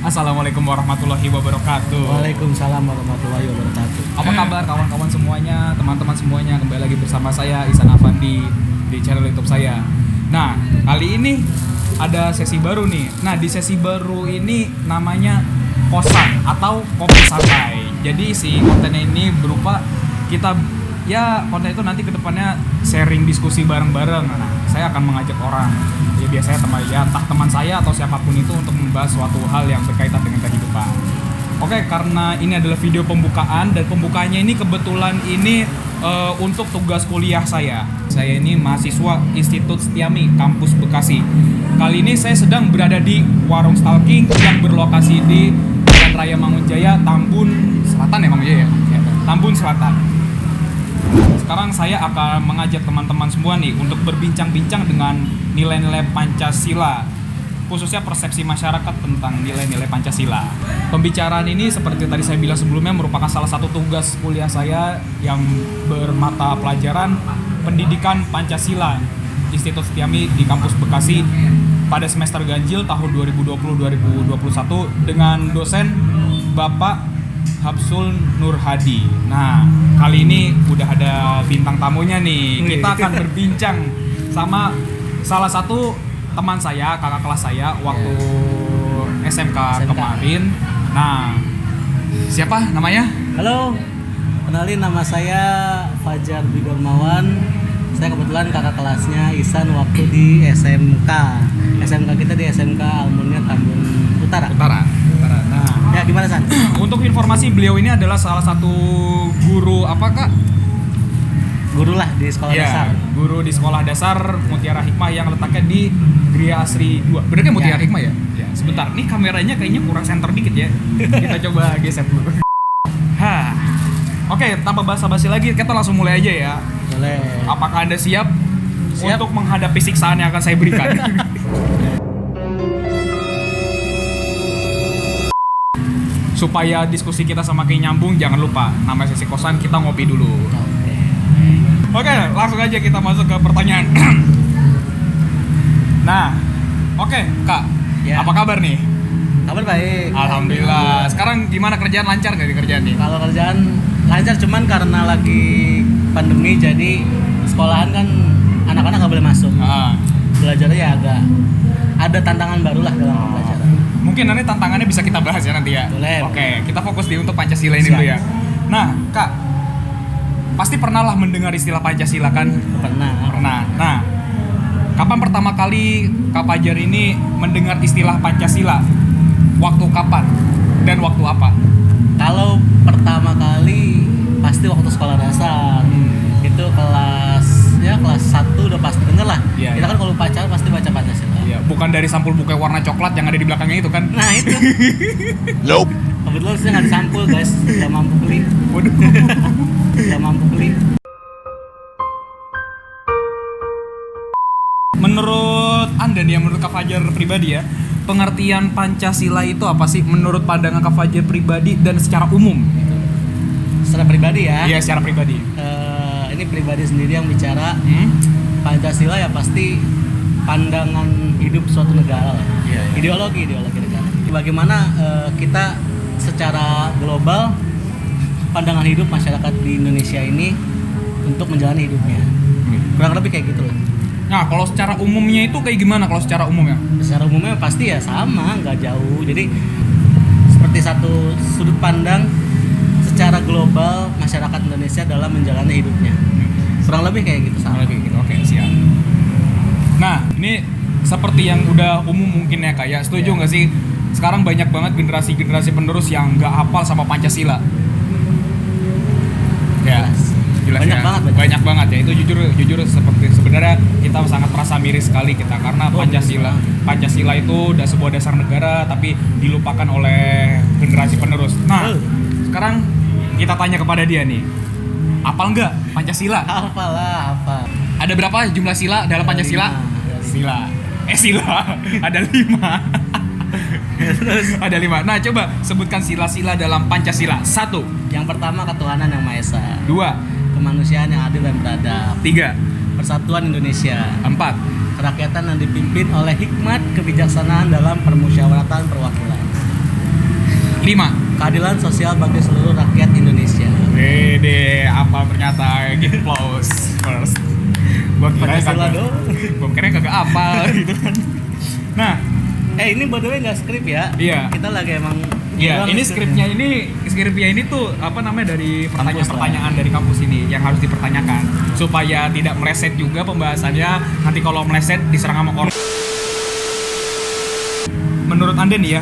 Assalamualaikum warahmatullahi wabarakatuh. Waalaikumsalam warahmatullahi wabarakatuh. Apa kabar kawan-kawan semuanya, teman-teman semuanya? Kembali lagi bersama saya Ihsan Afandi di channel YouTube saya. Nah, kali ini ada sesi baru nih. Nah, di sesi baru ini namanya kosan atau kopi santai. Jadi si kontennya ini berupa kita konten itu nanti kedepannya sharing diskusi bareng-bareng. Nah, saya akan mengajak orang, ya biasanya entah teman saya atau siapapun itu untuk membahas suatu hal yang berkaitan dengan kehidupan. Oke, karena ini adalah video pembukaan dan pembukaannya ini kebetulan ini untuk tugas kuliah saya. Saya ini mahasiswa Institut Setiami Kampus Bekasi. Kali ini saya sedang berada di Warung Stalking yang berlokasi di Jalan Raya Mangunjaya, Tambun Selatan ya, Mangunjaya ya? Tambun Selatan. Sekarang saya akan mengajak teman-teman semua nih untuk berbincang-bincang dengan nilai-nilai Pancasila, khususnya persepsi masyarakat tentang nilai-nilai Pancasila. Pembicaraan ini seperti tadi saya bilang sebelumnya merupakan salah satu tugas kuliah saya yang bermata pelajaran Pendidikan Pancasila Institut Setiami di Kampus Bekasi pada semester ganjil tahun 2020-2021 dengan dosen Bapak Habsul Nur Hadi. Nah, kali ini udah ada bintang tamunya nih. Kita akan berbincang sama salah satu teman saya, kakak kelas saya waktu SMK kemarin. Nah, siapa namanya? Halo, kenalin nama saya Fajar Bidormawan. Saya kebetulan kakak kelasnya Ihsan waktu di SMK. SMK kita di SMK Almunia Tambun Utara. Nah, ya gimana San? Untuk informasi, beliau ini adalah salah satu guru apa Kak? Guru lah di sekolah dasar. Guru di sekolah dasar Mutiara Hikmah yang letaknya di Gria Asri 2. Bener kan Mutiara Hikmah ya? Ya. Sebentar, nih kameranya kayaknya kurang center dikit ya. Kita coba geser dulu. Oke, tanpa basa-basi lagi, kita langsung mulai aja ya. Boleh. Apakah Anda siap untuk menghadapi siksaan yang akan saya berikan? Supaya diskusi kita semakin nyambung, jangan lupa nama sesi kosan kita ngopi dulu. Oke, langsung aja kita masuk ke pertanyaan. Nah, oke, Kak, ya. Apa kabar nih? Kabar baik. Alhamdulillah. Sekarang gimana kerjaan, lancar nggak di kerjaan nih? Kalau kerjaan lancar, cuman karena lagi pandemi jadi sekolahan kan anak-anak nggak boleh masuk. Belajarnya ya agak ada tantangan baru lah dalam pembelajaran. Mungkin nanti tantangannya bisa kita bahas ya nanti ya. Boleh. Oke, kita fokus di untuk Pancasila ini dulu ya. Nah, Kak, pasti pernah lah mendengar istilah Pancasila kan? Pernah. Nah, kapan pertama kali Kak Fajar ini mendengar istilah Pancasila? Waktu kapan? Dan waktu apa? Kalau pertama kali pasti waktu sekolah dasar. Itu kelas 1 udah pasti denger lah. Ya, kita kan kalau pacaran pasti baca Pancasila. Iya, bukan dari sampul buku warna coklat yang ada di belakangnya itu kan? Nah itu. Nope. Kebetulan saya nggak disampul guys, nggak mampu beli. Waduh. Nggak mampu beli. Menurut Anda nih, menurut Kak Fajar pribadi ya, pengertian Pancasila itu apa sih menurut pandangan Kak Fajar pribadi dan secara umum? Secara pribadi ya? Iya, secara pribadi. Ini pribadi sendiri yang bicara. Pancasila ya pasti pandangan hidup suatu negara lah. Ideologi negara. Bagaimana kita secara global pandangan hidup masyarakat di Indonesia ini untuk menjalani hidupnya. Kurang lebih kayak gitu loh. Nah, kalau secara umumnya itu kayak gimana kalau secara umumnya? Secara umumnya pasti ya sama, nggak jauh. Jadi seperti satu sudut pandang secara global masyarakat Indonesia dalam menjalani hidupnya. Kurang lebih kayak gitu sama. Oke, siap. Nah, ini seperti yang udah umum mungkin ya Kak ya. Setuju nggak sih? Sekarang banyak banget generasi penerus yang nggak hafal sama Pancasila. Ya, jelas banyak ya. banget. Banyak banget ya. Itu jujur seperti sebenarnya kita sangat merasa miris sekali kita karena Pancasila itu udah sebuah dasar negara tapi dilupakan oleh generasi penerus. Nah, sekarang kita tanya kepada dia nih. Hafal nggak Pancasila? Hafal. Ada berapa jumlah sila dalam Pancasila? Sila. Ada 5. Ada 5. Nah, coba sebutkan sila-sila dalam Pancasila. 1. Yang pertama, ketuhanan yang Maha Esa. 2. Kemanusiaan yang adil dan beradab. 3. Persatuan Indonesia. 4. Kerakyatan yang dipimpin oleh hikmat kebijaksanaan dalam permusyawaratan perwakilan. keadilan sosial bagi seluruh rakyat Indonesia. Wede, apa ternyata gitu close first. Gua kira kagak apa gitu kan. Nah, ini by the way nggak skrip ya? Iya. Kita lagi emang. Iya, ini skripnya ini tuh apa namanya dari pertanyaan-pertanyaan dari kampus ini yang harus dipertanyakan supaya tidak meleset juga pembahasannya. Nanti kalau meleset diserang sama orang. Menurut Anda nih ya,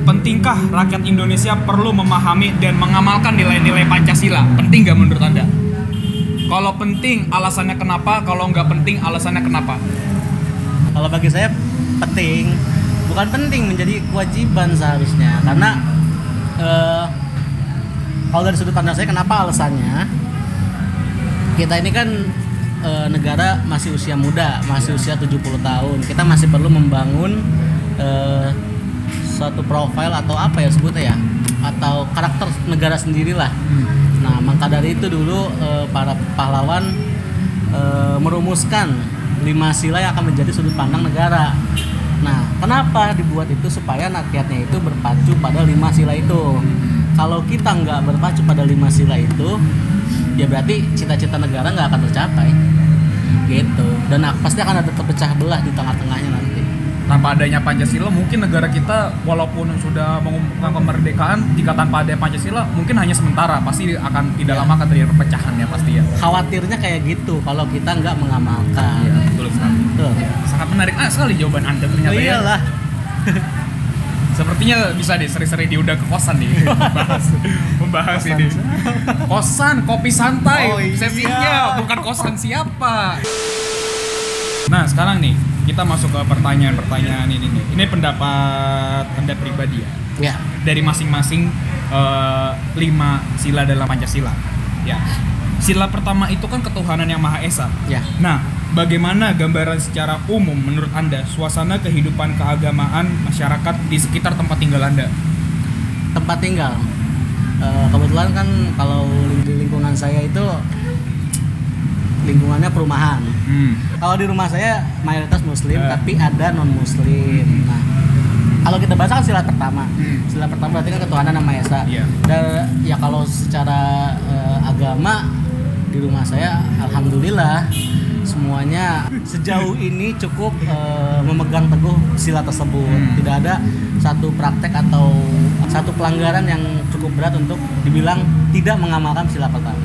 pentingkah rakyat Indonesia perlu memahami dan mengamalkan nilai-nilai Pancasila? Penting nggak menurut Anda? Kalau penting, alasannya kenapa? Kalau nggak penting, alasannya kenapa? Kalau bagi saya penting, bukan penting, menjadi kewajiban seharusnya. Karena kalau dari sudut pandang saya, kenapa alasannya? Kita ini kan negara masih usia muda, masih usia 70 tahun. Kita masih perlu membangun suatu profil atau apa ya sebutnya ya, atau karakter negara sendirilah. Nah, maka dari itu dulu para pahlawan merumuskan 5 sila yang akan menjadi sudut pandang negara. Nah, kenapa dibuat itu? Supaya rakyatnya itu berpacu pada 5 sila itu. Kalau kita nggak berpacu pada 5 sila itu, ya berarti cita-cita negara nggak akan tercapai gitu. Dan pasti akan ada terpecah belah di tengah-tengahnya nanti. Tanpa adanya Pancasila, mungkin negara kita walaupun sudah mengumumkan kemerdekaan, jika tanpa ada Pancasila mungkin hanya sementara, pasti akan tidak lama akan terjadi perpecahan ya pasti ya. Khawatirnya kayak gitu kalau kita nggak mengamalkan. Iya, betul sekali. Betul. Ya, sangat menarik sekali jawaban Anda ternyata. Oh iyalah. Sepertinya bisa deh sering-sering diundang ke kosan nih membahas Kosan ini. Kosan kopi santai, Oh, iya. sesinya bukan kosan siapa. Nah, sekarang nih kita masuk ke pertanyaan-pertanyaan ini nih. Ini pendapat Anda pribadi ya. Ya. Dari masing-masing 5 sila dalam Pancasila. Ya. Sila pertama itu kan ketuhanan yang Maha Esa. Ya. Nah, bagaimana gambaran secara umum menurut Anda suasana kehidupan keagamaan masyarakat di sekitar tempat tinggal Anda? Tempat tinggal. Kebetulan kan kalau di lingkungan saya itu lingkungannya perumahan. Kalau di rumah saya mayoritas muslim, tapi ada non muslim. Nah, kalau kita baca kan sila pertama. Sila pertama berarti kan ketuhanan yang Maha Esa. Iya. Dan ya kalau secara agama di rumah saya alhamdulillah semuanya sejauh ini cukup memegang teguh sila tersebut. Tidak ada satu praktek atau satu pelanggaran yang cukup berat untuk dibilang tidak mengamalkan sila pertama.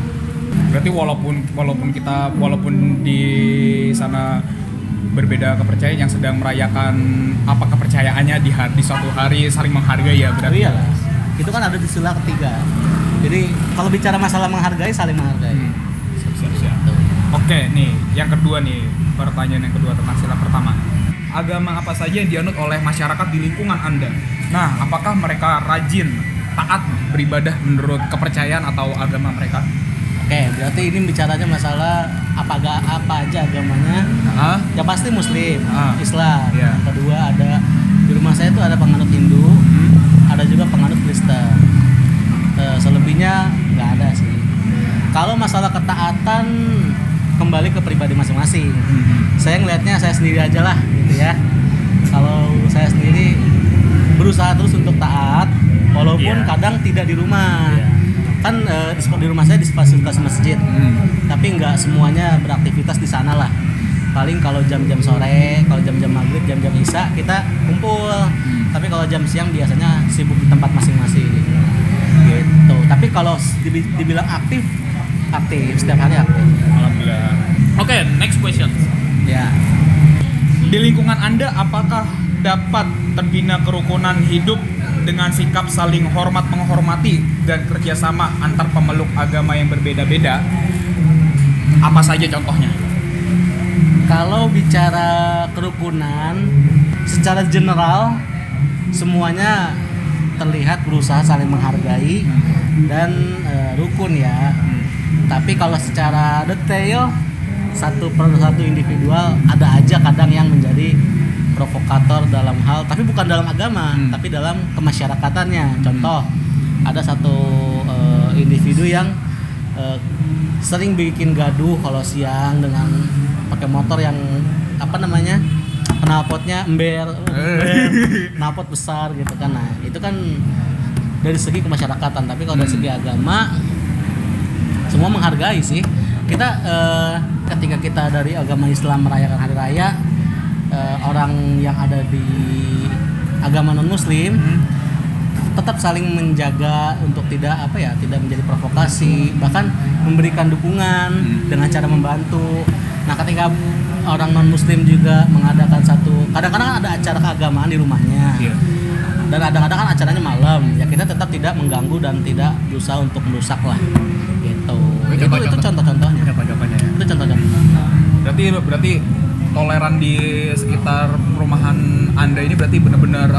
Berarti walaupun di sana berbeda kepercayaan yang sedang merayakan apa kepercayaannya di suatu hari saling menghargai ya berarti. Iya lah. Itu kan ada di sila ketiga. Jadi kalau bicara masalah menghargai, saling menghargai. Siap. Oke, nih yang kedua nih, pertanyaan yang kedua tentang sila pertama. Agama apa saja yang dianut oleh masyarakat di lingkungan Anda? Nah, apakah mereka rajin, taat beribadah menurut kepercayaan atau agama mereka? Oke, berarti ini bicaranya masalah apa aja agamanya. Ya pasti muslim, Islam. Yeah. Yang kedua ada di rumah saya itu ada penganut Hindu, ada juga penganut Kristen. Selebihnya nggak ada sih. Kalau masalah ketaatan kembali ke pribadi masing-masing. Saya ngelihatnya saya sendiri aja lah gitu ya. Kalau saya sendiri berusaha terus untuk taat walaupun kadang tidak di rumah. Kan di rumah saya di fasilitas masjid, tapi nggak semuanya beraktivitas di sana lah. Paling kalau jam-jam sore, kalau jam-jam maghrib, jam-jam isya kita kumpul. Tapi kalau jam siang biasanya sibuk di tempat masing-masing. Gitu. Tapi kalau dibilang aktif setiap hari aktif. Alhamdulillah. Oke, next question. Ya. Di lingkungan Anda apakah dapat terbina kerukunan hidup dengan sikap saling hormat menghormati dan kerjasama antar pemeluk agama yang berbeda-beda? Apa saja contohnya? Kalau bicara kerukunan, secara general semuanya terlihat berusaha saling menghargai dan rukun ya. Tapi kalau secara detail satu individual ada aja kadang yang menjadi provokator dalam hal, tapi bukan dalam agama, tapi dalam kemasyarakatannya. Contoh, ada satu individu yang sering bikin gaduh kalau siang dengan pakai motor yang knalpotnya ember, knalpot besar gitu kan. Nah, itu kan dari segi kemasyarakatan. Tapi kalau dari segi agama, semua menghargai sih. Kita ketika kita dari agama Islam merayakan hari raya, orang yang ada di agama non Muslim tetap saling menjaga untuk tidak menjadi provokasi, bahkan memberikan dukungan dengan cara membantu. Nah, ketika orang non Muslim juga mengadakan kadang-kadang ada acara keagamaan di rumahnya, dan kadang-kadang kan acaranya malam, ya kita tetap tidak mengganggu dan tidak berusaha untuk merusak lah, gitu. Itu contoh-contohnya. Itu contoh-contoh. Berarti toleran di sekitar perumahan Anda ini berarti benar-benar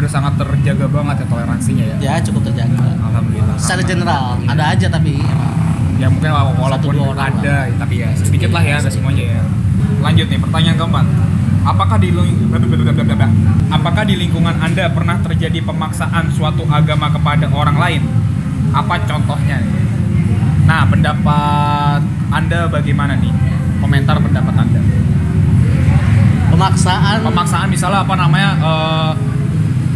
sangat terjaga banget ya toleransinya ya? Ya, cukup terjaga. Alhamdulillah. Secara general, ada aja tapi ya mungkin walaupun ada, tapi ya sedikit lah ya, ada semuanya ya. Lanjut nih, pertanyaan keempat. Apakah di lingkungan Anda pernah terjadi pemaksaan suatu agama kepada orang lain? Apa contohnya? Nah, pendapat Anda bagaimana nih? Komentar pendapat Anda. Pemaksaan misalnya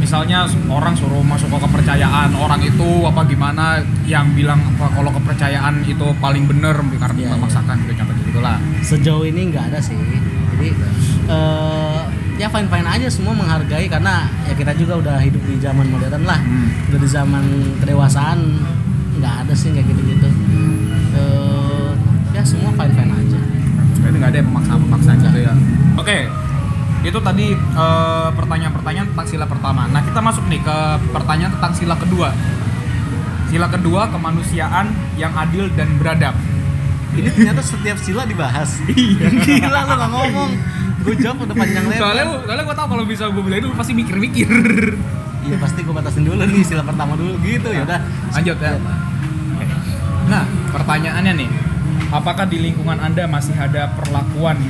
misalnya orang suruh masuk ke kepercayaan orang itu gimana, yang bilang kalau kepercayaan itu paling benar karena memaksakan gitu, contoh gitulah. Sejauh ini nggak ada sih. Jadi ya fine aja, semua menghargai karena ya kita juga udah hidup di zaman modern lah. Udah di zaman kedewasaan, nggak ada sih kayak gitu-gitu. Ya semua fine aja. Berarti nggak ada pemaksaan gitu ya. Oke. Itu tadi pertanyaan-pertanyaan tentang sila pertama. Nah, kita masuk nih ke pertanyaan tentang sila kedua. Sila kedua, kemanusiaan yang adil dan beradab. Ini ternyata setiap sila dibahas. Gila lu gak ngomong. Gue jawab udah panjang lebar. Soalnya gue tau kalau bisa gue bilang itu pasti mikir-mikir. Iya, pasti gue batasin dulu nih sila pertama dulu gitu. Ya udah. Lanjut ya. Nah, pertanyaannya nih. Apakah di lingkungan Anda masih ada perlakuan?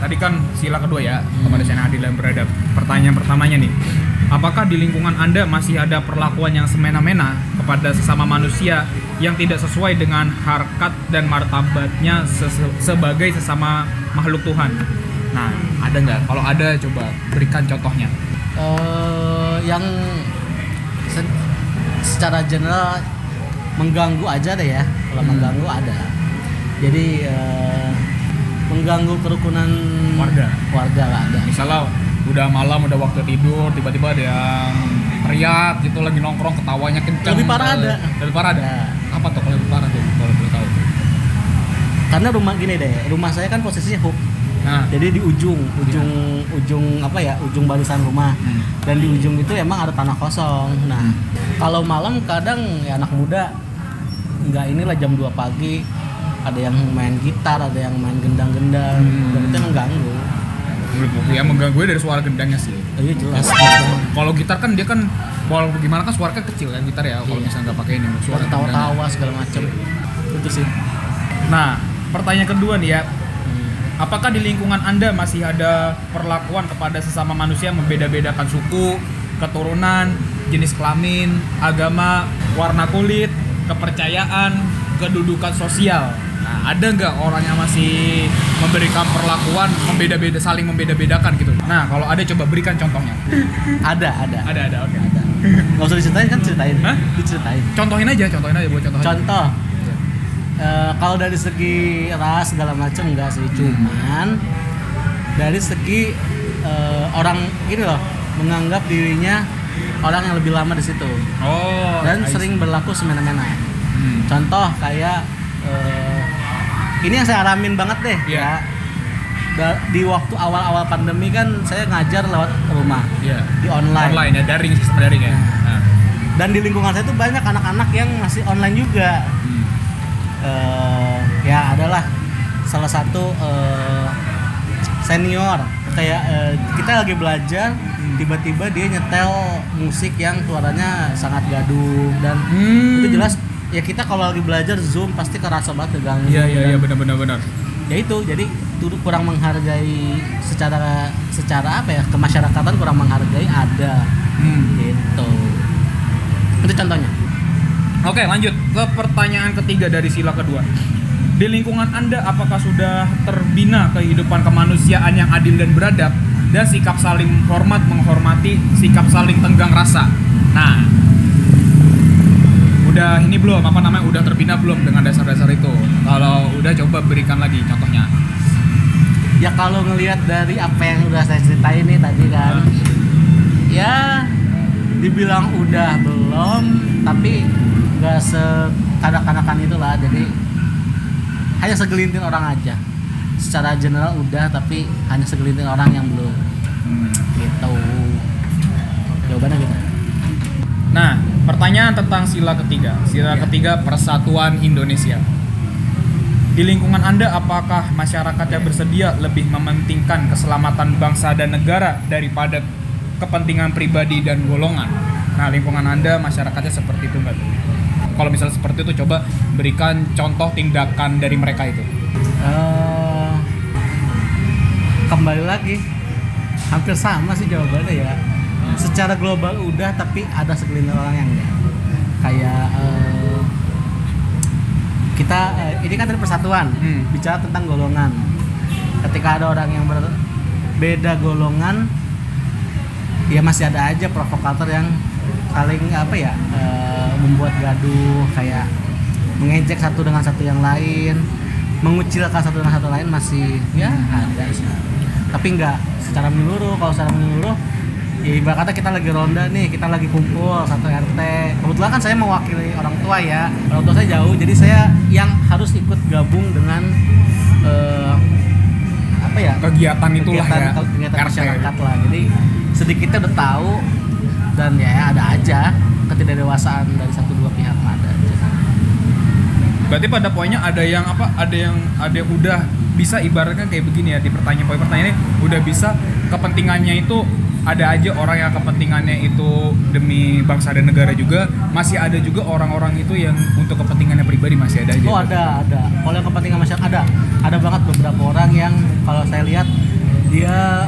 Tadi kan sila kedua ya, kemanusiaan adil dan beradab. Pertanyaan pertamanya nih, apakah di lingkungan Anda masih ada perlakuan yang semena-mena kepada sesama manusia yang tidak sesuai dengan harkat dan martabatnya sebagai sesama makhluk Tuhan? Nah, ada nggak? Kalau ada, coba berikan contohnya. Yang secara general mengganggu aja deh ya. Kalau mengganggu ada. Jadi mengganggu kerukunan warga lah ada. Misalnya udah malam, udah waktu tidur, tiba-tiba ada yang teriak gitu, lagi nongkrong, ketawanya kencang. Lebih parah ada. Ya. Apa tuh kalau lebih parah tuh, kalau boleh tahu? Karena rumah saya kan posisinya hook. Nah, jadi di ujung barisan rumah. Dan di ujung itu emang ada tanah kosong. Nah, kalau malam kadang ya anak muda inilah jam 2 pagi ada yang main gitar, ada yang main gendang-gendang, dan itu mengganggu. Ya mengganggu dari suara gendangnya sih. Iya jelas. Kalau gitar kan dia kan walaupun gimana kan suaranya kecil kan gitar ya. Kalau misalnya nggak pakai ini suara tawa-tawa segala macam. Itu sih. Nah, pertanyaan kedua nih ya. Apakah di lingkungan Anda masih ada perlakuan kepada sesama manusia membeda-bedakan suku, keturunan, jenis kelamin, agama, warna kulit, kepercayaan, kedudukan sosial? Nah, ada nggak orang yang masih memberikan perlakuan saling membeda-bedakan gitu? Nah, kalau ada coba berikan contohnya. Ada. Oke. Ada. Nggak usah diceritain kan, ceritain. Hah? Diceritain. Contohin aja buat contoh. Contoh. Kalau dari segi ras segala macam enggak sih, cuman dari segi orang gini loh, menganggap dirinya orang yang lebih lama di situ. Oh. Dan sering berlaku semena-mena. Contoh kayak ini yang saya alamin banget deh ya. Di waktu awal-awal pandemi kan saya ngajar lewat rumah. Di online. Online ya, sistem daring ya. Nah. Dan di lingkungan saya tuh banyak anak-anak yang masih online juga. Ya adalah salah satu senior kayak kita lagi belajar, tiba-tiba dia nyetel musik yang suaranya sangat gaduh dan itu jelas ya, kita kalau lagi belajar Zoom pasti kerasa banget terganggu. Iya benar. Ya itu jadi kurang menghargai secara apa ya, kemasyarakatan kurang menghargai ada. Gitu. Itu contohnya. Oke, lanjut ke pertanyaan ketiga dari sila kedua. Di lingkungan Anda apakah sudah terbina kehidupan kemanusiaan yang adil dan beradab dan sikap saling menghormati, sikap saling tenggang rasa? Nah, udah ini belum apa namanya udah terbina belum dengan dasar-dasar itu? Kalau udah coba berikan lagi contohnya. Ya kalau ngelihat dari apa yang udah saya ceritain nih tadi kan, ya dibilang udah belum, tapi nggak sekanak-kanakan itulah. Jadi hanya segelintir orang aja. Secara general udah, tapi hanya segelintir orang yang belum. Gitu. Jawabannya gitu. Nah, pertanyaan tentang sila ketiga. Sila ketiga Persatuan Indonesia. Di lingkungan Anda, apakah masyarakatnya bersedia lebih mementingkan keselamatan bangsa dan negara daripada kepentingan pribadi dan golongan? Nah, lingkungan Anda, masyarakatnya seperti itu nggak? Kalau misalnya seperti itu, coba berikan contoh tindakan dari mereka itu. Kembali lagi, hampir sama sih jawabannya ya. Secara global udah, tapi ada segelintir orang yang enggak. Kayak kita ini kan dari persatuan, bicara tentang golongan. Ketika ada orang yang berbeda golongan, ya masih ada aja provokator yang saling membuat gaduh, kayak mengejek satu dengan satu yang lain, mengucilkan satu dengan satu lain, masih ya ada sih. Tapi enggak secara menyeluruh. Kalau secara menyeluruh, ya ibarat kata kita lagi ronda nih, kita lagi kumpul satu RT. Kebetulan kan saya mewakili orang tua ya, orang tua saya jauh, jadi saya yang harus ikut gabung dengan kegiatan itulah kegiatan masyarakat lah. Jadi sedikitnya udah tahu, dan ya ada aja ketidakdewasaan dari satu dua pihak ada aja. Berarti pada poinnya ada yang udah bisa ibaratnya kayak begini ya, di pertanyaan ini udah bisa kepentingannya itu ada aja orang yang kepentingannya itu demi bangsa dan negara juga, masih ada juga orang-orang itu yang untuk kepentingannya pribadi masih ada aja. Oh ada. Kalau yang kepentingan masyarakat ada banget beberapa orang yang kalau saya lihat dia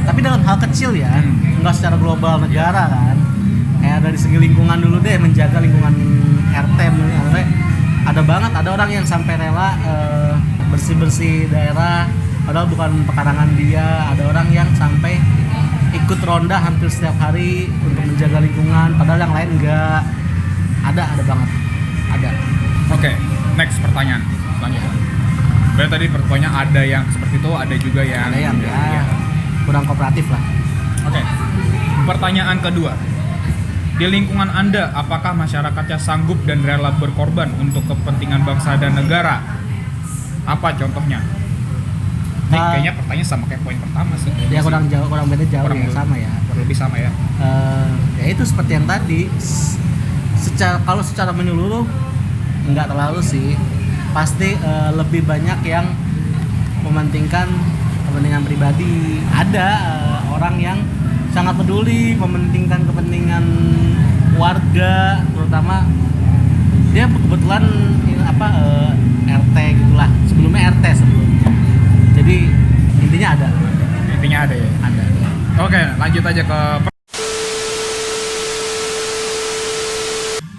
tapi dalam hal kecil ya, nggak secara global negara kan. Kayak dari segi lingkungan dulu deh, menjaga lingkungan RT. Ada banget, ada orang yang sampai rela bersih-bersih daerah, padahal bukan pekarangan dia. Ada orang yang sampai ikut ronda hampir setiap hari untuk menjaga lingkungan, padahal yang lain enggak. Ada banget. Ada. Oke, next pertanyaan selanjutnya. Berarti tadi pertanyaannya ada yang seperti itu, ada juga yang kurang kooperatif lah. Oke. Pertanyaan kedua. Di lingkungan Anda, apakah masyarakatnya sanggup dan rela berkorban untuk kepentingan bangsa dan negara? Apa contohnya? Ini kayaknya pertanyaan sama kayak poin pertama sih. Ya kurang beda jauh ya, sama ya. Lebih sama ya. Ya itu seperti yang tadi. Kalau secara menyeluruh nggak terlalu sih. Pasti lebih banyak yang mementingkan kepentingan pribadi. Ada orang yang sangat peduli mementingkan kepentingan warga, terutama dia kebetulan RT gitulah, sebelumnya RT sebelumnya. Jadi intinya ada ya. Ada. Oke, lanjut aja ke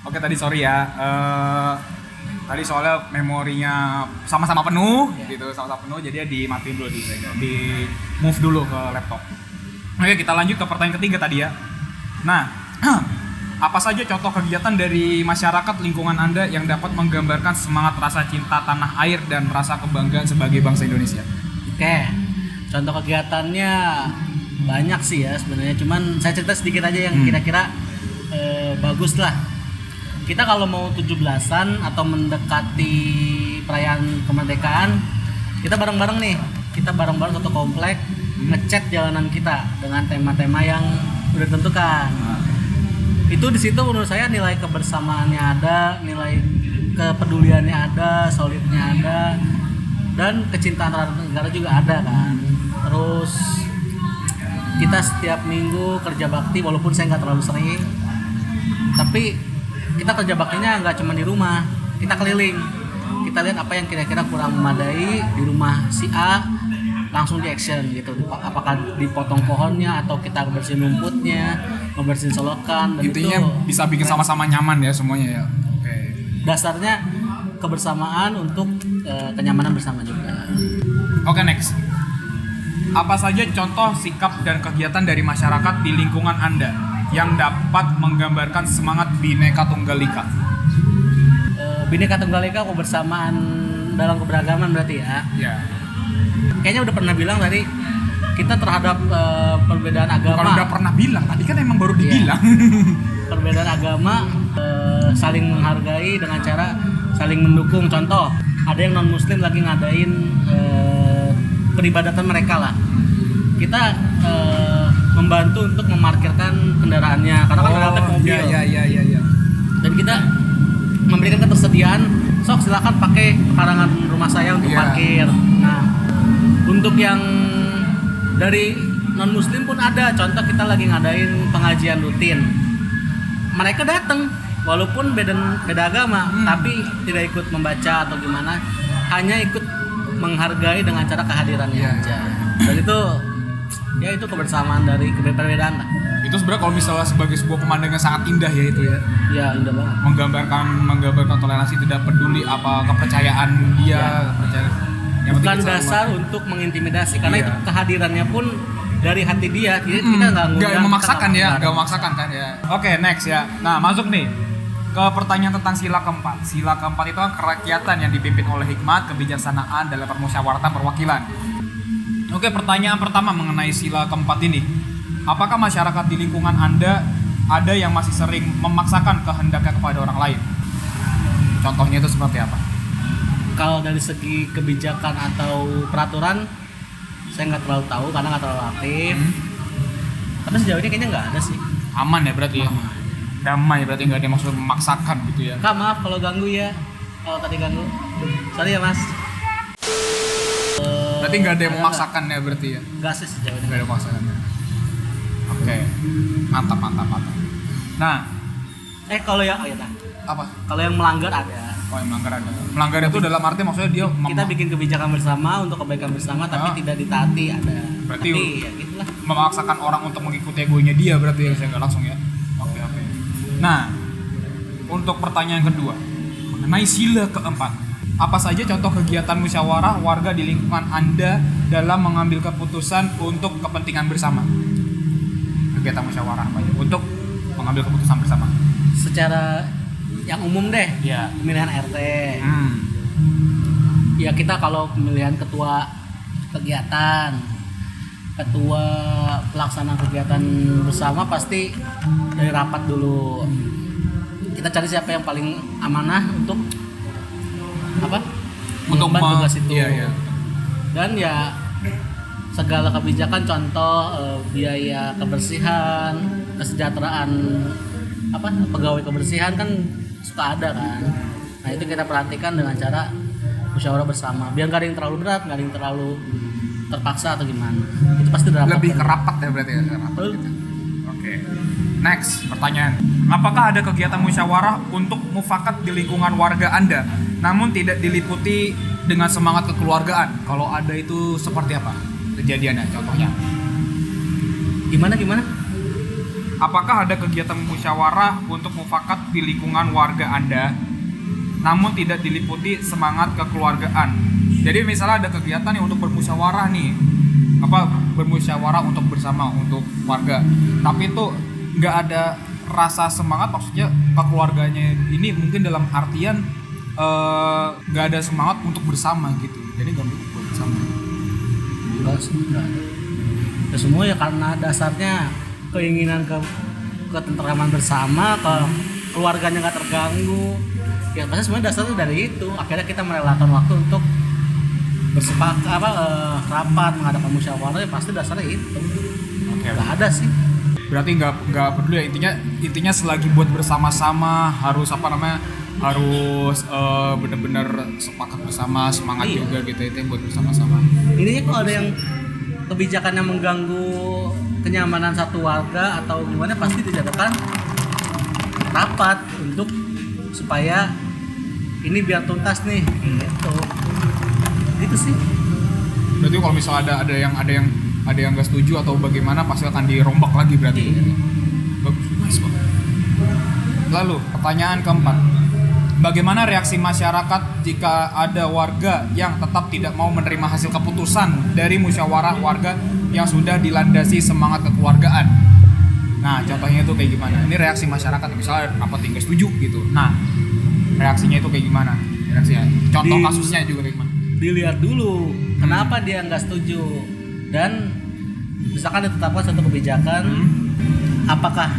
Oke, tadi sorry ya. Tadi soalnya memorinya sama-sama penuh gitu, sama-sama penuh, jadi dimatiin dulu di move dulu ke laptop. Oke, kita lanjut ke pertanyaan ketiga tadi ya. Nah, apa saja contoh kegiatan dari masyarakat lingkungan Anda yang dapat menggambarkan semangat rasa cinta tanah air dan rasa kebanggaan sebagai bangsa Indonesia? Oke, contoh kegiatannya banyak sih ya sebenarnya. Cuman saya cerita sedikit aja yang kira-kira bagus lah. Kita kalau mau 17-an atau mendekati perayaan kemerdekaan, kita bareng-bareng nih. Kita bareng-bareng satu komplek ngecat jalanan kita dengan tema-tema yang udah ditentukan. Itu di situ menurut saya nilai kebersamaannya ada, nilai kepeduliannya ada, solidnya ada, dan kecintaan terhadap negara juga ada kan. Terus kita setiap minggu kerja bakti, walaupun saya nggak terlalu sering, tapi kita kerja baktinya nggak cuma di rumah, kita keliling, kita lihat apa yang kira-kira kurang memadai di rumah si A, langsung di action gitu. Apakah dipotong pohonnya atau kita bersihin rumputnya, ngebersihin solokan, dan intinya itu bisa bikin sama-sama nyaman ya semuanya ya. Oke. Dasarnya kebersamaan untuk kenyamanan bersama juga. Oke, next. Apa saja contoh sikap dan kegiatan dari masyarakat di lingkungan Anda yang dapat menggambarkan semangat Bhinneka Tunggal Ika? Bhinneka Tunggal Ika kebersamaan dalam keberagaman berarti ya. Ya. Kayaknya udah pernah bilang tadi kita terhadap perbedaan agama. Kalau udah pernah bilang, tadi kan emang baru dibilang. Perbedaan agama saling menghargai dengan cara saling mendukung. Contoh, ada yang non muslim lagi ngadain peribadatan mereka lah. Kita membantu untuk memarkirkan kendaraannya karena kan relatif mobil. Iya. Dan kita memberikan ketersediaan, sok silakan pakai karangan rumah saya untuk parkir. Nah, untuk yang dari non muslim pun ada. Contoh kita lagi ngadain pengajian rutin. Mereka datang walaupun beda agama, tapi tidak ikut membaca atau gimana, hanya ikut menghargai dengan cara kehadirannya aja. Dan itu kebersamaan dari perbedaan lah. Itu sebenarnya kalau misalnya sebagai sebuah pemandangan sangat indah ya itu ya. Ya indah banget. Menggambarkan toleransi, tidak peduli apa kepercayaan dia, kepercayaan. Yang Bukan penting dasar untuk mengintimidasi, karena itu kehadirannya pun dari hati dia. Kita nggak memaksakan ya, nggak memaksakan kan ya. Oke, next ya. Nah, masuk nih ke pertanyaan tentang sila keempat. Sila keempat itu kan kerakyatan yang dipimpin oleh hikmat, kebijaksanaan dalam permusyawaratan perwakilan. Oke, pertanyaan pertama mengenai sila keempat ini. Apakah masyarakat di lingkungan Anda ada yang masih sering memaksakan kehendaknya kepada orang lain? Contohnya itu seperti apa? Kalau dari segi kebijakan atau peraturan, saya nggak terlalu tahu karena nggak terlalu aktif. Tapi sejauh ini kayaknya nggak ada sih. Aman ya berarti ya? Damai berarti, nggak ada yang maksud memaksakan gitu ya? Kak, maaf kalau ganggu ya. Kalau tadi ganggu, sorry ya mas. Berarti nggak ada yang memaksakan ya berarti ya? Nggak sih sejauh ini. Nggak ada memaksakan ya? Oke, mantap. Nah, Kalau yang apa? Kalau yang melanggar ada. Oh, yang melanggar ada. Melanggar itu dalam arti maksudnya dia Kita bikin kebijakan bersama untuk kebaikan bersama, tapi tidak ditaati ada. Berarti tapi ya gitulah. Memaksakan orang untuk mengikuti egonya dia berarti ya, saya nggak langsung ya. Oke. Nah, untuk pertanyaan kedua mengenai sila keempat, apa saja contoh kegiatan musyawarah warga di lingkungan Anda dalam mengambil keputusan untuk kepentingan bersama? Kegiatan musyawarah apa aja untuk mengambil keputusan bersama? Secara yang umum deh, Ya. pemilihan RT. Ya kita kalau pemilihan ketua kegiatan, ketua pelaksana kegiatan bersama pasti dari rapat dulu. Kita cari siapa yang paling amanah untuk mengemban tugas itu. Iya. Dan ya segala kebijakan, contoh biaya kebersihan, kesejahteraan pegawai kebersihan kan suka ada kan. Nah itu kita perhatikan dengan cara musyawarah bersama, biar nggak ada yang terlalu berat, nggak ada yang terlalu terpaksa atau gimana. Itu pasti udah Lebih kerapat ya berarti ya. Gitu. Oke. Next pertanyaan, apakah ada kegiatan musyawarah untuk mufakat di lingkungan warga Anda, namun tidak diliputi dengan semangat kekeluargaan? Kalau ada itu seperti apa kejadiannya? Contohnya? Gimana? Apakah ada kegiatan musyawarah untuk mufakat di lingkungan warga Anda, namun tidak diliputi semangat kekeluargaan? Jadi misalnya ada kegiatan yang untuk bermusyawarah nih, bermusyawarah untuk bersama untuk warga, tapi itu nggak ada rasa semangat, maksudnya kekeluarganya ini mungkin dalam artian nggak ada semangat untuk bersama gitu, jadi nggak buat bersama. Enggak. Ya semua ya karena dasarnya keinginan ketentraman bersama, keluarganya nggak terganggu. Ya pasti sebenarnya dasarnya dari itu. Akhirnya kita merelakan waktu untuk bersepakat rapat mengadakan musyawarah, ya pasti dasarnya itu. Nggak ada sih. Berarti nggak peduli ya, intinya selagi buat bersama-sama harus harus benar-benar sepakat bersama, semangat juga gitu, itu buat bersama-sama. Ini kok ada yang kebijakan yang mengganggu kenyamanan satu warga atau gimana, pasti dijadikan rapat untuk supaya ini biar tuntas nih gitu sih. Berarti kalau misalnya ada yang nggak setuju atau bagaimana, pasti akan dirombak lagi berarti. Bagus banget. Lalu pertanyaan keempat, bagaimana reaksi masyarakat jika ada warga yang tetap tidak mau menerima hasil keputusan dari musyawarah warga yang sudah dilandasi semangat kekeluargaan? Nah, contohnya itu kayak gimana? Ini reaksi masyarakat, misalnya rapat nggak setuju gitu. Nah, reaksinya itu kayak gimana? Reaksinya. Contoh kasusnya juga kayak gimana? Dilihat dulu kenapa dia nggak setuju, dan misalkan ditetapkan suatu kebijakan, apakah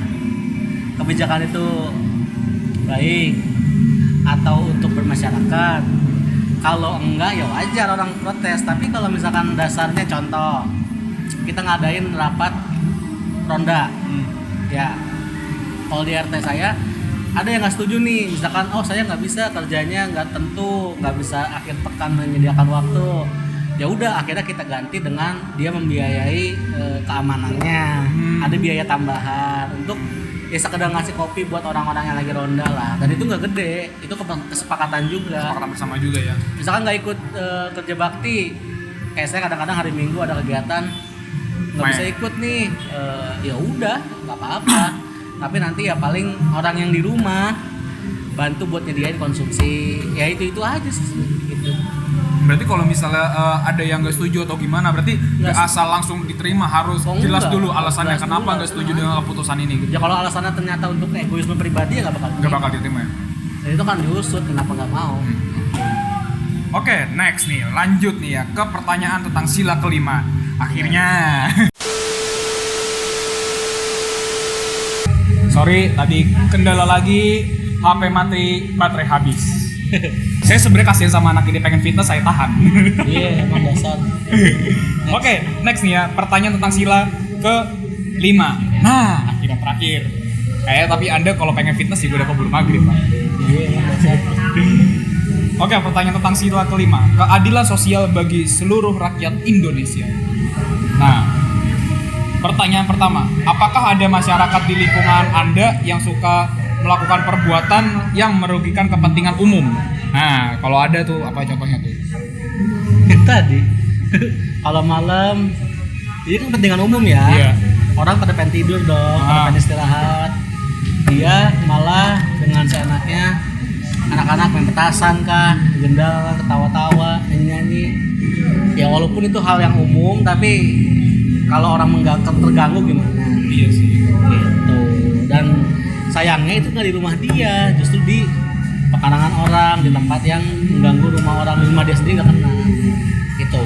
kebijakan itu baik atau untuk bermasyarakat. Kalau enggak ya wajar orang protes. Tapi kalau misalkan dasarnya, contoh kita ngadain rapat ronda, ya kalau di RT saya ada yang nggak setuju nih, misalkan saya nggak bisa kerjanya, nggak tentu, nggak bisa akhir pekan menyediakan waktu, ya udah akhirnya kita ganti dengan dia membiayai keamanannya, ada biaya tambahan untuk ya sekedar ngasih kopi buat orang-orang yang lagi ronda lah, dan itu nggak gede, itu kesepakatan juga, kesepakatan bersama juga ya. Misalkan nggak ikut kerja bakti, kayak saya kadang-kadang hari Minggu ada kegiatan nggak bisa ikut nih, ya udah nggak apa-apa, tapi nanti ya paling orang yang di rumah bantu buat nyediain konsumsi, ya itu aja sih gitu. Berarti kalau misalnya ada yang nggak setuju atau gimana, berarti nggak asal langsung diterima, harus jelas dulu alasannya kenapa nggak setuju dengan keputusan ini gitu. Ya kalau alasannya ternyata untuk egoisme pribadi ya nggak bakal diterima ya. Dan itu kan diusut, kenapa nggak mau. Oke, next nih, lanjut nih ya ke pertanyaan tentang sila kelima. Akhirnya sorry, tadi kendala lagi, HP mati, baterai habis. Saya sebenarnya kasihan sama anak ini, pengen fitness, saya tahan. Iya, emang dasar. Oke, next nih ya, pertanyaan tentang sila ke-5. Nah, akhirnya terakhir. Kayak tapi Anda kalau pengen fitness juga udah keburu maghrib, Pak. Iya, emang dasar. Oke, pertanyaan tentang sila ke-5. Keadilan sosial bagi seluruh rakyat Indonesia. Nah, pertanyaan pertama, apakah ada masyarakat di lingkungan Anda yang suka melakukan perbuatan yang merugikan kepentingan umum? Nah, kalau ada tuh apa contohnya tuh? Tadi kalau malam ini kan kepentingan umum ya. Iya. Orang pada pengen tidur dong, pada pengen istirahat. Dia malah dengan seenaknya anak-anak main petasan kah, gendal, ketawa-tawa, nyanyi-nyanyi. Ya walaupun itu hal yang umum, tapi kalau orang terganggu gimana? Iya sih. Gitu. Dan sayangnya itu nggak di rumah dia, justru di pekarangan orang, di tempat yang mengganggu rumah orang, di rumah dia sendiri nggak kena. Gitu.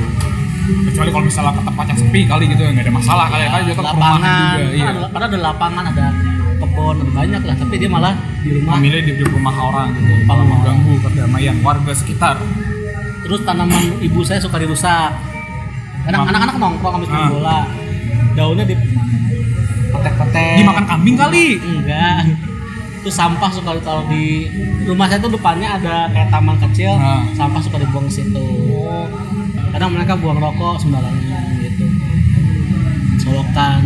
Kecuali kalau misalnya ke tempat yang sepi kali gitu, nggak ada masalah kali ya, kan juga lapangan juga. Iya. Karena ada lapangan, ada kebun, ada banyak lah, tapi dia malah di rumah. Memilih di rumah orang gitu, kalau mengganggu kedamaian warga sekitar. Terus tanaman ibu saya suka dirusak. Kadang anak-anak nongkrong habis main bola, daunnya dipetek-petek. Dimakan kambing kali? Enggak. Itu sampah suka ditaruh di rumah saya tuh, depannya ada kayak taman kecil, sampah suka dibuang ke situ. Kadang mereka buang rokok sembarangan gitu, solokan.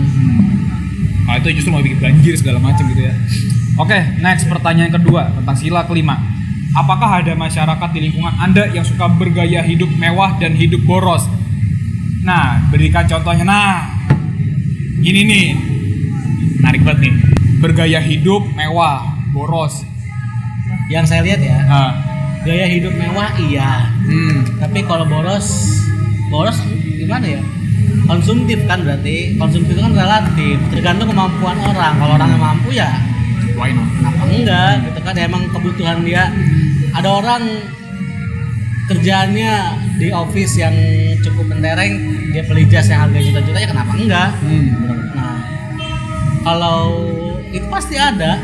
Nah itu justru mau bikin banjir segala macam gitu ya. Oke, next pertanyaan kedua tentang sila kelima. Apakah ada masyarakat di lingkungan Anda yang suka bergaya hidup mewah dan hidup boros? Nah, berikan contohnya. Nah, gini nih, menarik banget nih. Bergaya hidup mewah, boros. Yang saya lihat ya, gaya hidup mewah iya. Tapi kalau boros gimana ya? Konsumtif kan, berarti konsumtif itu kan relatif, tergantung kemampuan orang. Kalau orang yang mampu ya why not? Kenapa enggak gitu kan, emang kebutuhan dia. Ada orang kerjaannya di office yang cukup mentereng, dia beli jas yang harga juta-juta, ya kenapa enggak? Nah, kalau itu pasti ada.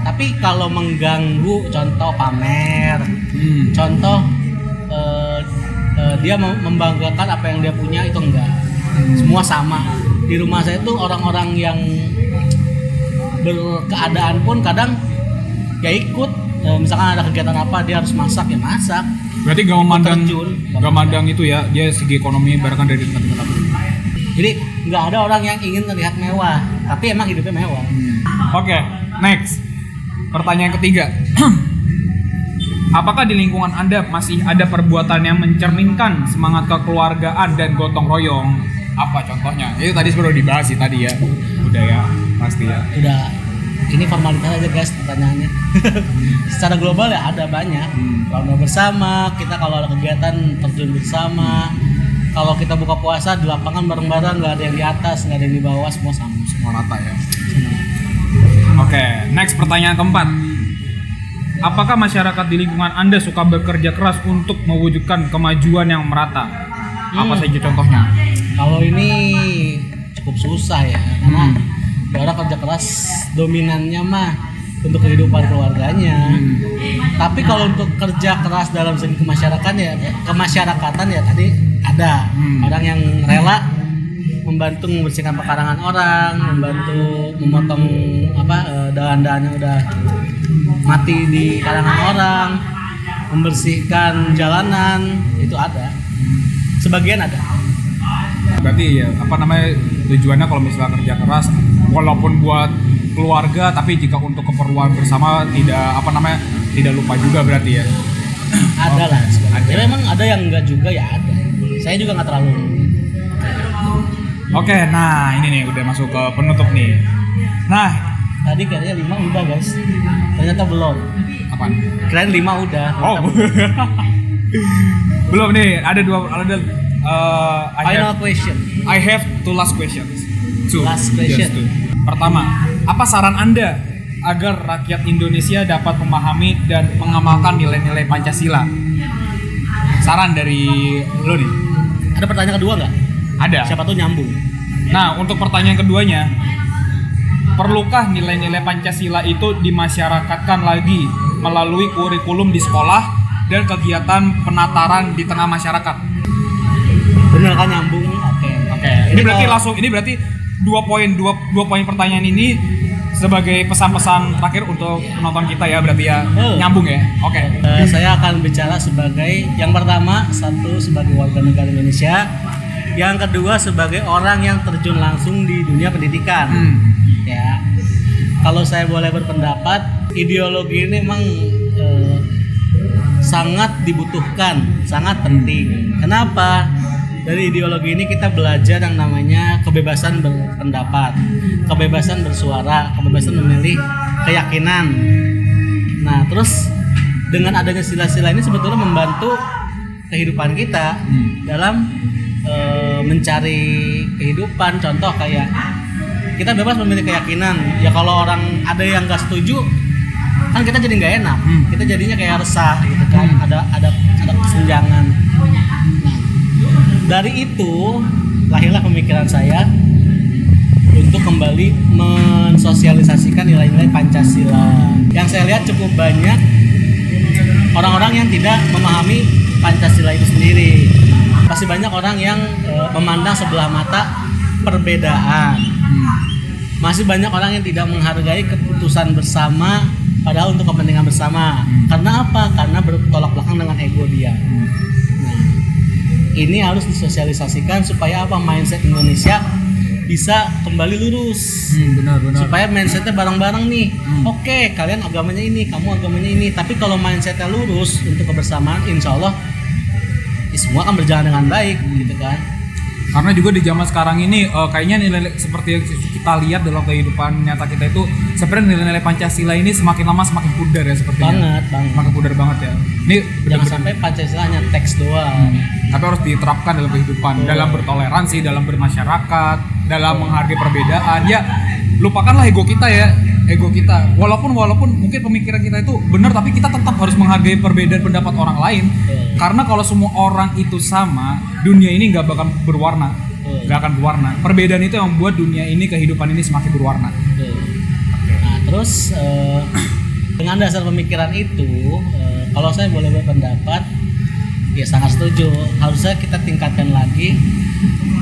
Tapi kalau mengganggu, contoh pamer, contoh dia membanggakan apa yang dia punya, itu enggak. Semua sama. Di rumah saya tuh orang-orang yang berkeadaan pun kadang ya ikut. Misalkan ada kegiatan apa, dia harus masak, ya masak. Berarti gak memandang itu ya, dia segi ekonomi bahkan dari tingkat apa. Jadi nggak ada orang yang ingin terlihat mewah, tapi emang hidupnya mewah. Oke, next. Pertanyaan ketiga. Apakah di lingkungan Anda masih ada perbuatan yang mencerminkan semangat kekeluargaan dan gotong royong? Apa contohnya? Itu tadi sudah dibahas sih tadi ya. Udah ya, pasti ya. Udah. Ini formalitas aja guys pertanyaannya. Secara global ya ada banyak. Kalau bersama, kita kalau ada kegiatan terjun bersama. kalau kita buka puasa di lapangan bareng-bareng, nggak ada yang di atas, nggak ada yang di bawah, semua sama. Semua rata ya. Oke, next pertanyaan keempat. Apakah masyarakat di lingkungan Anda suka bekerja keras untuk mewujudkan kemajuan yang merata? Apa saja contohnya? Kalau ini cukup susah ya, karena orang kerja keras dominannya mah untuk kehidupan keluarganya. Tapi kalau untuk kerja keras dalam segi kemasyarakatan ya tadi ada orang yang rela membantu membersihkan pekarangan orang, membantu memotong dahan-dahan yang udah mati di karangan orang, membersihkan jalanan, itu ada. Sebagian ada. Berarti ya tujuannya kalau misalnya kerja keras walaupun buat keluarga, tapi jika untuk keperluan bersama tidak lupa juga berarti ya. Ada lah. Ya memang ada yang enggak juga ya ada. Saya juga nggak terlalu. Oke, nah ini nih udah masuk ke penutup nih. Nah, tadi kayaknya 5 udah guys. Ternyata belum. Apaan? Kirain 5 udah. Oh. Belum nih, ada final question. I have two last questions. Last question. Pertama, apa saran Anda agar rakyat Indonesia dapat memahami dan mengamalkan nilai-nilai Pancasila? Saran dari lo nih. Ada pertanyaan kedua nggak? Ada. Siapa tuh nyambung. Nah, untuk pertanyaan keduanya, perlukah nilai-nilai Pancasila itu dimasyarakatkan lagi melalui kurikulum di sekolah dan kegiatan penataran di tengah masyarakat? Bener kan nyambung? Oke. Ini berarti dua poin pertanyaan ini sebagai pesan-pesan terakhir untuk penonton kita ya, berarti ya nyambung ya. Oke. Saya akan bicara sebagai yang pertama, satu sebagai warga negara Indonesia, yang kedua sebagai orang yang terjun langsung di dunia pendidikan. Ya. Kalau saya boleh berpendapat, ideologi ini memang sangat dibutuhkan, sangat penting. Kenapa? Dari ideologi ini kita belajar yang namanya kebebasan berpendapat, kebebasan bersuara, kebebasan memilih keyakinan. Nah, terus dengan adanya sila-sila ini sebetulnya membantu kehidupan kita dalam mencari kehidupan. Contoh kayak kita bebas memilih keyakinan. Ya kalau orang ada yang nggak setuju, kan kita jadi nggak enak. Kita jadinya kayak resah gitu kan. Ada kesenjangan. Dari itu lahirlah pemikiran saya untuk kembali mensosialisasikan nilai-nilai Pancasila. Yang saya lihat cukup banyak orang-orang yang tidak memahami Pancasila itu sendiri. Masih banyak orang yang memandang sebelah mata perbedaan. Masih banyak orang yang tidak menghargai keputusan bersama padahal untuk kepentingan bersama. Karena apa? Karena bertolak belakang dengan ego dia. Ini harus disosialisasikan supaya apa, mindset Indonesia bisa kembali lurus. Benar. Supaya mindsetnya bareng-bareng nih. Oke, kalian agamanya ini, kamu agamanya ini. Tapi kalau mindsetnya lurus untuk kebersamaan, insya Allah semua akan berjalan dengan baik, gitu kan. Karena juga di zaman sekarang ini kayaknya nilai seperti yang kita lihat dalam kehidupan nyata kita itu sebenarnya nilai-nilai Pancasila ini semakin lama semakin pudar ya sepertinya. Banget. Semakin pudar banget ya. Ini jangan sampai Pancasila hanya teks doang. Tapi harus diterapkan dalam kehidupan, dalam bertoleransi, dalam bermasyarakat, dalam menghargai perbedaan. Ya, lupakanlah ego kita ya. Ego kita. Walaupun mungkin pemikiran kita itu benar, tapi kita tetap harus menghargai perbedaan pendapat orang lain. Karena kalau semua orang itu sama, dunia ini nggak bakal berwarna. Nggak akan berwarna. Perbedaan itu yang membuat dunia ini, kehidupan ini semakin berwarna. Nah, terus dengan dasar pemikiran itu, kalau saya boleh berpendapat, ya sangat setuju. Harusnya kita tingkatkan lagi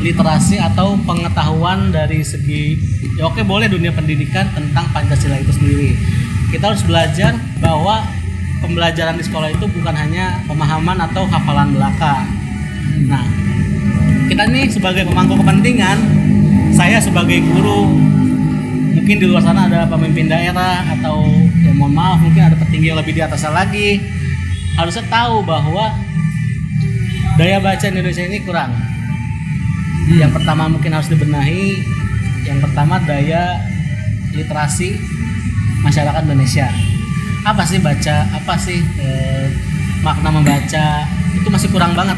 literasi atau pengetahuan dari segi, ya oke boleh dunia pendidikan tentang Pancasila itu sendiri. Kita harus belajar bahwa pembelajaran di sekolah itu bukan hanya pemahaman atau hafalan belaka. Nah, kita nih sebagai pemangku kepentingan, saya sebagai guru, mungkin di luar sana ada pemimpin daerah atau ya mohon maaf mungkin ada petinggi yang lebih di atasnya lagi, harusnya tahu bahwa daya baca Indonesia ini kurang. Yang pertama mungkin harus dibenahi. Yang pertama daya literasi masyarakat Indonesia. Apa sih baca? Apa sih makna membaca? Itu masih kurang banget.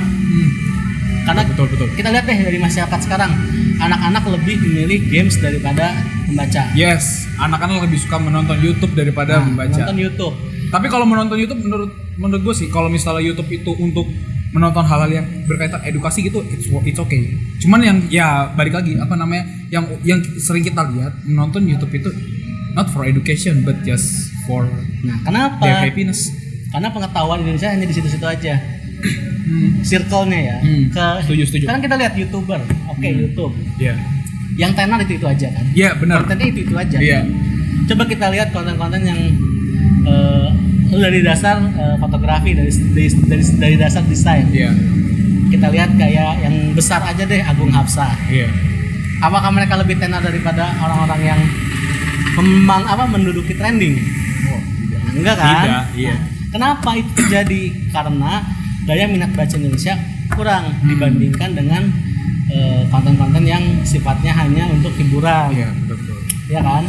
Karena betul. kita lihat deh dari masyarakat sekarang, anak-anak lebih memilih games daripada membaca. Yes, anak-anak lebih suka menonton YouTube daripada membaca. Menonton YouTube. Tapi kalau menonton YouTube menurut gue sih, kalau misalnya YouTube itu untuk menonton hal-hal yang berkaitan edukasi gitu, it's okay. Cuman yang ya balik lagi yang sering kita lihat menonton YouTube itu not for education but just for kenapa? Their happiness. Karena pengetahuan Indonesia hanya di situ-situ aja. Circle-nya ya. Setuju. Sekarang kita lihat YouTuber, YouTube. Iya. Yang tenar itu aja kan. Iya, benar. Kontennya itu aja. Iya. Coba kita lihat konten-konten yang dari dasar fotografi, dari dasar desain. Iya. Kita lihat kayak yang besar aja deh, Agung Hapsah. Iya. Apakah mereka lebih tenar daripada orang-orang yang menduduki trending? Enggak kan? Tidak, iya. Kenapa itu terjadi? Karena daya minat baca Indonesia kurang dibandingkan dengan konten-konten yang sifatnya hanya untuk hiburan. Iya, betul. Ya kan?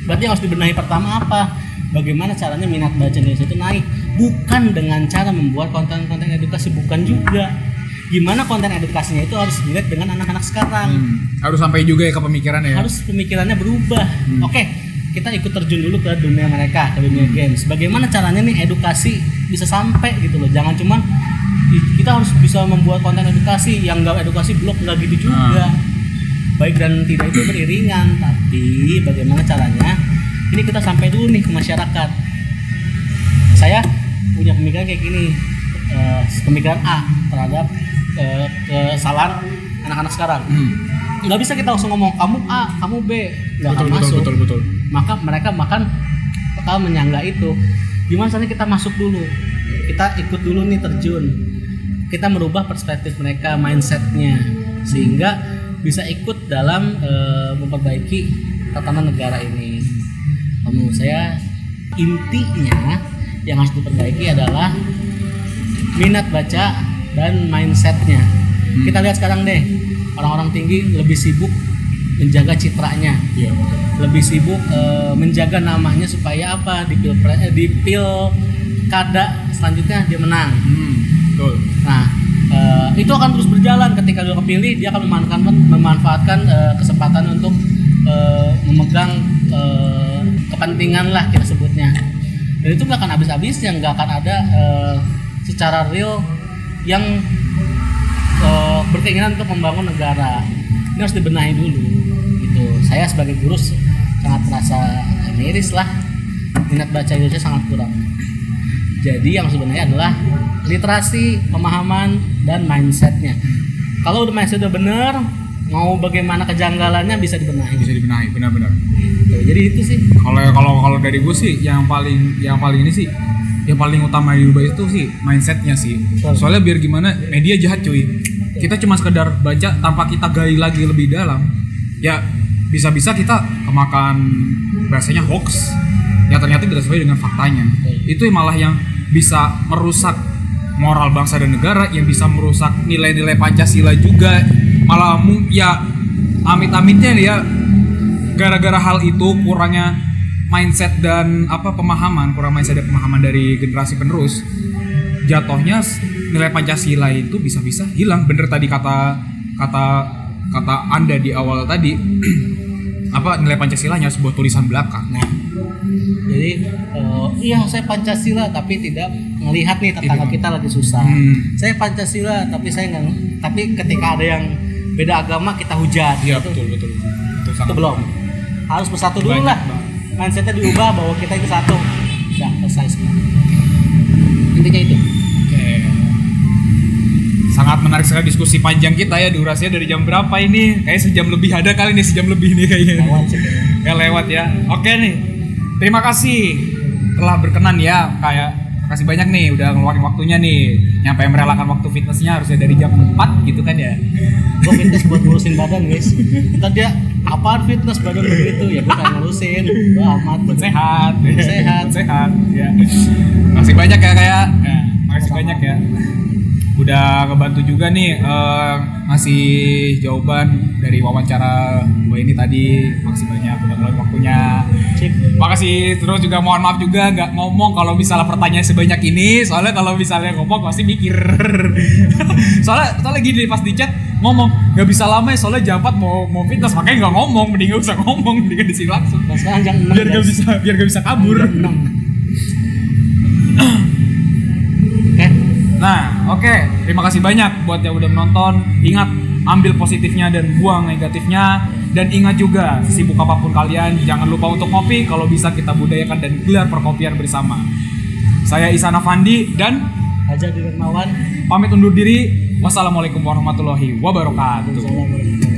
Berarti yang harus dibenahi pertama apa? Bagaimana caranya minat baca Indonesia itu naik? Bukan dengan cara membuat konten-konten edukasi, bukan juga. Gimana konten edukasinya itu harus dilihat dengan anak-anak sekarang. Harus sampai juga ya ke pemikiran ya. Harus pemikirannya berubah. Oke, kita ikut terjun dulu ke dunia mereka, ke dunia games. Bagaimana caranya nih edukasi bisa sampai gitu loh. Jangan cuman kita harus bisa membuat konten edukasi, yang enggak edukasi blog enggak gitu juga. Baik dan tidak itu beriringan, tapi bagaimana caranya? Ini kita sampai dulu nih ke masyarakat. Saya punya pemikiran kayak gini, pemikiran A terhadap kesalahan anak-anak sekarang. Nggak bisa kita langsung ngomong kamu A, kamu B, nggak akan masuk. Betul. Maka mereka bakal menyangga itu. Gimana caranya kita masuk dulu? Kita ikut dulu nih terjun. Kita merubah perspektif mereka, mindsetnya, sehingga bisa ikut dalam memperbaiki tatanan negara ini. Menurut saya intinya yang harus diperbaiki adalah minat baca dan mindsetnya. Kita lihat sekarang deh, orang-orang tinggi lebih sibuk menjaga citranya, lebih sibuk menjaga namanya supaya apa, di pilkada selanjutnya dia menang. Betul. Nah, itu akan terus berjalan. Ketika dia kepilih, dia akan memanfaatkan kesempatan untuk memegang kepentingan lah kita sebutnya. Dan itu nggak akan habis-habisnya, nggak akan ada secara real yang berkeinginan untuk membangun negara. Ini harus dibenahi dulu gitu. Saya sebagai guru sangat merasa miris lah, minat baca Indonesia sangat kurang. Jadi yang sebenarnya adalah literasi, pemahaman, dan mindsetnya. Kalau udah mindset udah bener, mau bagaimana kejanggalannya bisa dibenahi. Benar-benar. Jadi itu sih. Kalau dari gue sih yang paling ini sih, yang paling utama diubah itu sih mindsetnya sih. Soalnya biar gimana, media jahat cuy. Kita cuma sekedar baca tanpa kita gali lagi lebih dalam, ya bisa-bisa kita kemakan bahasanya hoax. Ya ternyata tidak sesuai dengan faktanya. Itu malah yang bisa merusak moral bangsa dan negara, yang bisa merusak nilai-nilai Pancasila juga. Malah ya amit-amitnya ya gara-gara hal itu kurang mindset dan pemahaman dari generasi penerus, jatuhnya nilai Pancasila itu bisa-bisa hilang. Bener tadi kata Anda di awal tadi, nilai Pancasilanya sebuah tulisan belakang. Jadi iya saya Pancasila tapi tidak melihat nih tetangga kita lagi susah. Saya Pancasila tapi ketika ada yang beda agama kita hujat. Iya, gitu. betul. Itu belum. Harus bersatu dulu lah. Mindsetnya diubah bahwa kita itu satu. Udah selesai semua. Intinya itu. Oke. Sangat menarik sekali diskusi panjang kita ya. Durasinya dari jam berapa ini? Kayaknya sejam lebih ada kali nih, sejam lebih nih kayaknya. Lewat ya. Oke nih. Terima kasih telah berkenan ya. Kasih banyak nih udah ngeluarin waktunya nih. Nyampe merelakan waktu fitnessnya harusnya dari jam 4 gitu kan ya. Gue fitness buat ngurusin badan guys. Ntar dia apaan fitness badan begitu ya, gue pengen ngurusin. Gue amat buat sehat. Sehat ya. Makasih banyak ya kayak. Makasih banyak ya. udah ngebantu juga nih ngasih jawaban dari wawancara gue ini tadi. Makasih banyak udah ngeluarin waktunya. Makasih, terus juga mohon maaf juga nggak ngomong kalau misalnya pertanyaan sebanyak ini, soalnya kalau misalnya ngomong pasti mikir. soalnya gini pas di chat ngomong nggak bisa lama ya, soalnya jam 4 mau fitness, makanya nggak ngomong, mending gak usah ngomong, mending di sini langsung. Sekarang jam 6 biar gak bisa kabur. Nah, oke. Terima kasih banyak buat yang udah menonton. Ingat, ambil positifnya dan buang negatifnya. Dan ingat juga, sibuk apapun kalian, jangan lupa untuk ngopi. Kalau bisa kita budayakan dan gelar perkopian bersama. Saya Ihsan Afandi dan Hajar Dirmawan pamit undur diri. Wassalamualaikum warahmatullahi wabarakatuh.